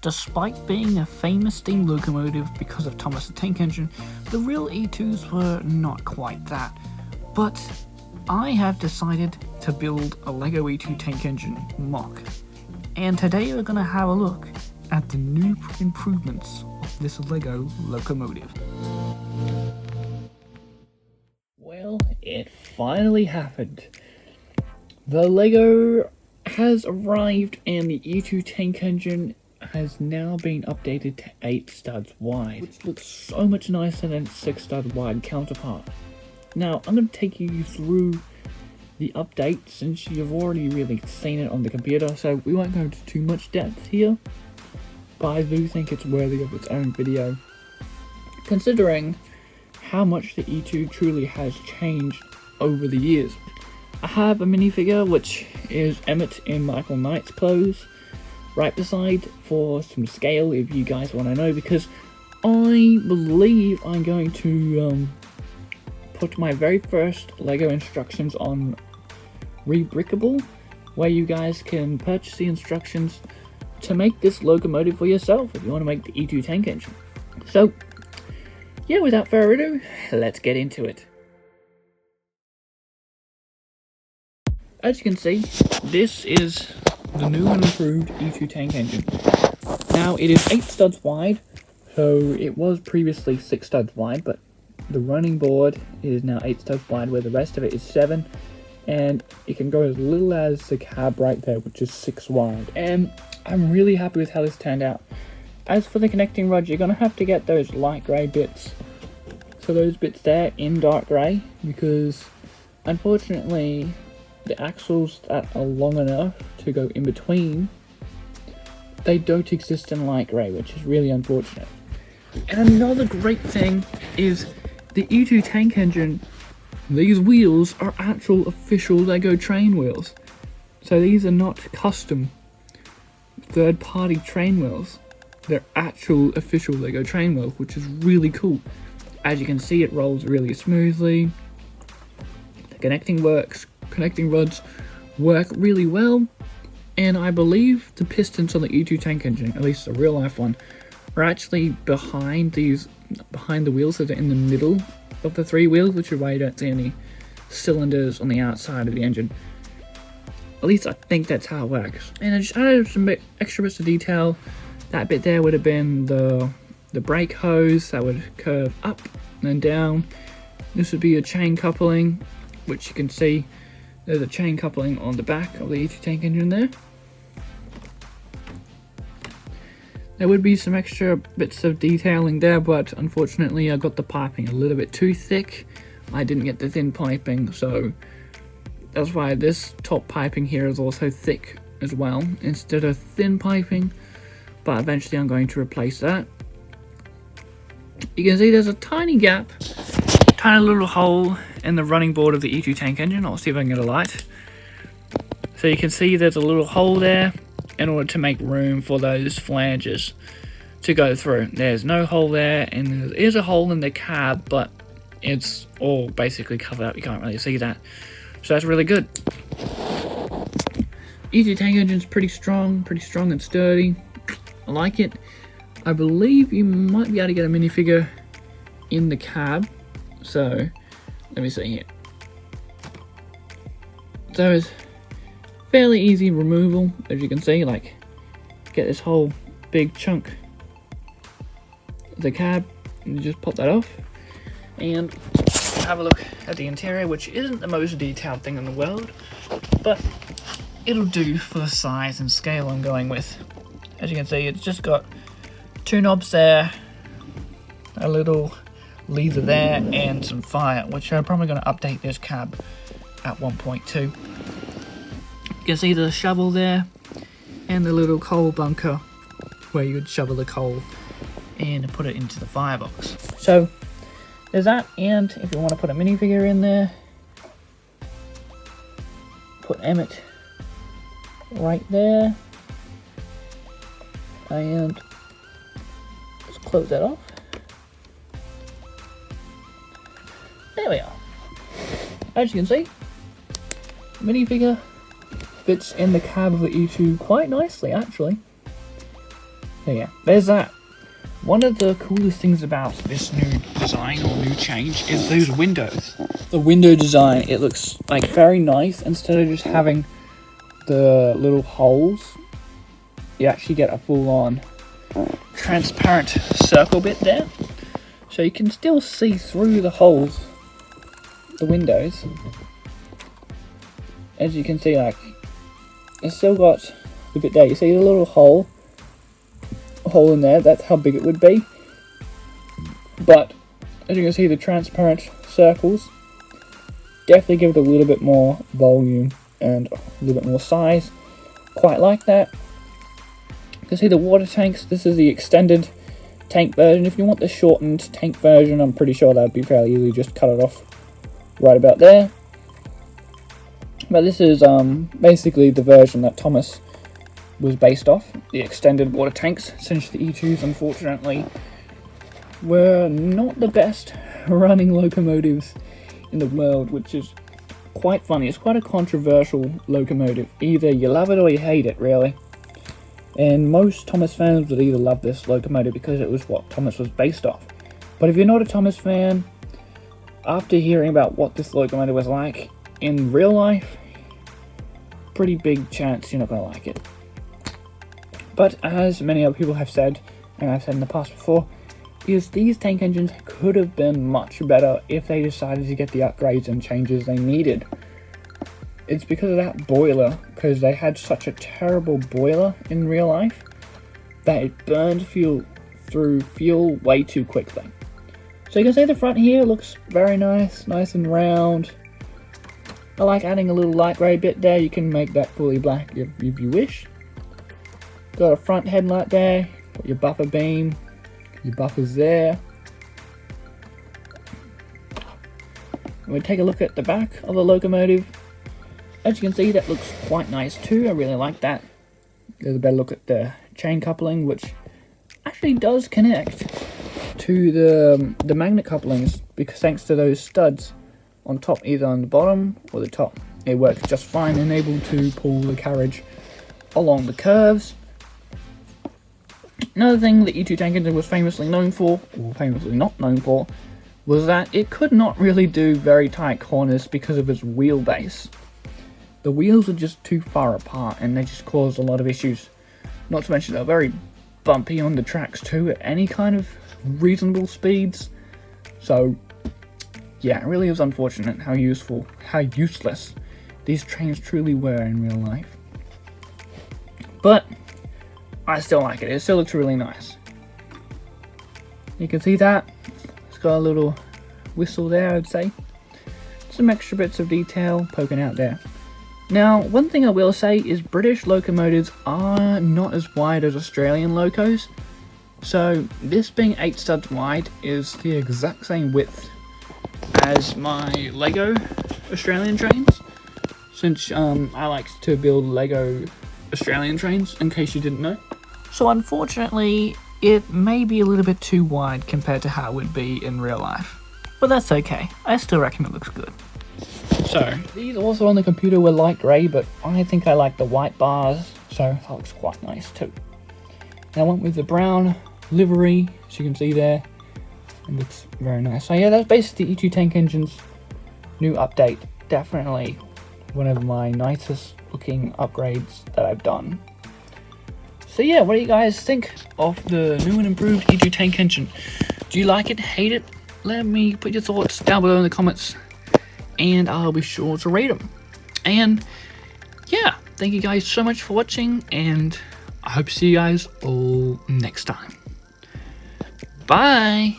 Despite being a famous steam locomotive because of Thomas the Tank Engine, the real E2s were not quite that. But I have decided to build a LEGO E2 Tank Engine MOC. And today we're going to have a look at the new improvements of this LEGO locomotive. Well, it finally happened. The LEGO has arrived and the E2 Tank Engine has now been updated to 8 studs wide, which looks so much nicer than its 6 stud wide counterpart. Now, I'm going to take you through the update since you've already really seen it on the computer, so we won't go into too much depth here, but I do think it's worthy of its own video, considering how much the E2 truly has changed over the years. I have a minifigure which is Emmett in Michael Knight's clothes right beside for some scale if you guys want to know, because I believe I'm going to put my very first LEGO instructions on Rebrickable, where you guys can purchase the instructions to make this locomotive for yourself if you want to make the E2 Tank Engine. So yeah, without further ado, let's get into it. As you can see, this is the new and improved E2 Tank Engine. Now, it is 8 studs wide, so it was previously 6 studs wide, but the running board is now 8 studs wide, where the rest of it is 7, and it can go as little as the cab right there, which is 6 wide. And I'm really happy with how this turned out. As for the connecting rods, you're going to have to get those light grey bits, so those bits there in dark grey, because unfortunately the axles that are long enough to go in between, they don't exist in light grey, which is really unfortunate. And another great thing is the E2 Tank Engine, these wheels are actual official LEGO train wheels. So these are not custom third-party train wheels. They're actual official LEGO train wheels, which is really cool. As you can see, it rolls really smoothly. The connecting rods work really well, and I believe the pistons on the E2 Tank Engine, at least the real life one, are actually behind the wheels, so they're in the middle of the 3 wheels, which is why you don't see any cylinders on the outside of the engine. At least I think that's how it works. And I just added some extra bits of detail. That bit there would have been the brake hose that would curve up and down. This would be a chain coupling, which you can see there's a chain coupling on the back of the E2 Tank Engine there. There would be some extra bits of detailing there, but unfortunately I got the piping a little bit too thick. I didn't get the thin piping, so that's why this top piping here is also thick as well, instead of thin piping, but eventually I'm going to replace that. You can see there's a tiny gap, tiny little hole in the running board of the E2 Tank Engine. I'll see if I can get a light. So you can see there's a little hole there in order to make room for those flanges to go through. There's no hole there, and there is a hole in the cab, but it's all basically covered up. You can't really see that. So that's really good. E2 Tank Engine's pretty strong and sturdy. I like it. I believe you might be able to get a minifigure in the cab. So let me see here. So it's fairly easy removal, as you can see. Like, get this whole big chunk of the cab and you just pop that off, and have a look at the interior, which isn't the most detailed thing in the world, but it'll do for the size and scale I'm going with. As you can see, it's just got 2 knobs there, a little lever there, and some fire, which I'm probably going to update this cab at 1.2. You can see the shovel there, and the little coal bunker where you would shovel the coal and put it into the firebox. So there's that, and if you want to put a minifigure in there, put Emmett right there, and just close that off. There we are. As you can see, minifigure fits in the cab of the E2 quite nicely, actually. So yeah, there's that. One of the coolest things about this new design or new change is those windows. The window design, it looks like very nice. Instead of just having the little holes, you actually get a full-on transparent circle bit there. So you can still see through the holes, the windows. As you can see, like, it's still got the bit there. You see the little hole in there, that's how big it would be. But as you can see, the transparent circles definitely give it a little bit more volume and a little bit more size. Quite like that. You can see the water tanks. This is the extended tank version. If you want the shortened tank version, I'm pretty sure that would be fairly easy. Just cut it off right about there. But this is basically the version that Thomas was based off, the extended water tanks, since the E2s unfortunately were not the best running locomotives in the world, which is quite funny. It's quite a controversial locomotive. Either you love it or you hate it, really. And most Thomas fans would either love this locomotive because it was what Thomas was based off. But if you're not a Thomas fan, after hearing about what this locomotive was like in real life, pretty big chance you're not going to like it. But as many other people have said, and I've said in the past before, is these tank engines could have been much better if they decided to get the upgrades and changes they needed. It's because of that boiler, because they had such a terrible boiler in real life that it burned through fuel way too quickly. So you can see the front here looks very nice and round. I like adding a little light grey bit there. You can make that fully black if you wish. Got a front headlight there, got your buffer beam, your buffers there. We take a look at the back of the locomotive. As you can see, that looks quite nice too. I really like that. There's a better look at the chain coupling, which actually does connect to the magnet couplings, because thanks to those studs on top, either on the bottom or the top, it works just fine and able to pull the carriage along the curves. Another thing the E2 tank engine was famously known for, or famously not known for, was that it could not really do very tight corners because of its wheelbase. The wheels are just too far apart and they just caused a lot of issues. Not to mention they're very bumpy on the tracks too at any kind of reasonable speeds. So yeah, it really was unfortunate how useless these trains truly were in real life. But I still like it. It still looks really nice. You can see that. It's got a little whistle there, I'd say. Some extra bits of detail poking out there. Now, one thing I will say is British locomotives are not as wide as Australian locos. So this being 8 studs wide is the exact same width as my Lego Australian trains. Since I like to build Lego Australian trains, in case you didn't know. So unfortunately, it may be a little bit too wide compared to how it would be in real life. But that's okay, I still reckon it looks good. So, these also on the computer were light grey, but I think I like the white bars, so that looks quite nice too. And I went with the brown livery, as you can see there, and it's very nice. So yeah, that's basically E2 Tank Engine's new update. Definitely one of my nicest looking upgrades that I've done. So yeah, what do you guys think of the new and improved E2 Tank Engine? Do you like it, hate it? Let me put your thoughts down below in the comments, and I'll be sure to read them. And yeah, thank you guys so much for watching, and I hope to see you guys all next time. Bye!